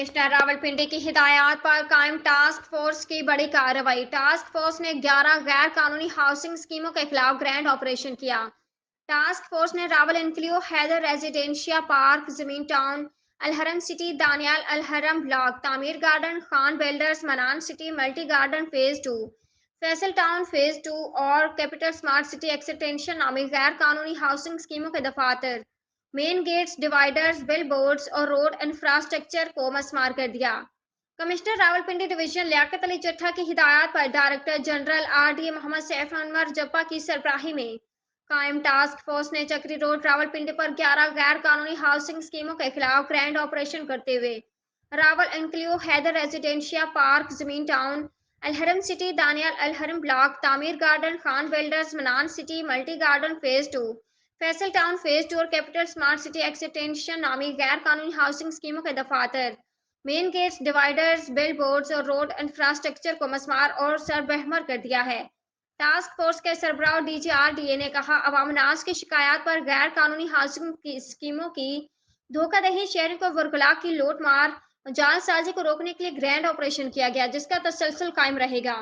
Commissioner Rawalpindi की हिदायत पर कायम टास्क फोर्स की बड़ी कार्रवाई। टास्क फोर्स ने 11 गैर कानूनी हाउसिंग स्कीमों के खिलाफ ग्रैंड ऑपरेशन किया। टास्क फोर्स ने Rawal इनक्लूव Haider residencia park, Zameen town, Alharam city, Daniyal Alharam block, Tameer garden, Khan builders, Manan city, multi garden phase 2, Faisal town phase 2 और कैपिटल स्मार्ट सिटी एक्सटेंशन नामी गैर कानूनी हाउसिंग स्कीमों के दफातर, main gates, dividers, billboards और रोड इंफ्रास्ट्रक्चर को मस्मार कर दिया। कमिश्नर रावलपिंडी डिवीजन लियाकत अली चट्ठा की हिदायत पर director general RDA Mohammad Saif Anwar Jabba की सरबराही में कायम टास्क फोर्स ने चक्री रोड रावलपिंडी पर 11 गैर कानूनी हाउसिंग स्कीमों के खिलाफ ग्रैंड ऑपरेशन करते हुए Rawal enclave, Haider residencia park, Zameen town, Alharam city, Daniyal Alharam block, Tameer garden, Khan builders, Manan city, multi garden phase 2, Faisal town phase 2 और कैपिटल स्मार्ट सिटी एक्सटेंशन नामी गैर कानूनी हाउसिंग स्कीमों के दफातर, main gates, dividers, billboards और रोड इंफ्रास्ट्रक्चर को मस्मार और सरबहमर कर दिया है। टास्क फोर्स के सरबराह DGRDA ने कहा, अवामनास की शिकायत पर गैर कानूनी हाउसिंग की स्कीमों की धोखाधही, शहरी को वरगला की लूट मार, जालसाजी को रोकने के लिए ग्रैंड ऑपरेशन किया गया, जिसका तसलसल कायम रहेगा।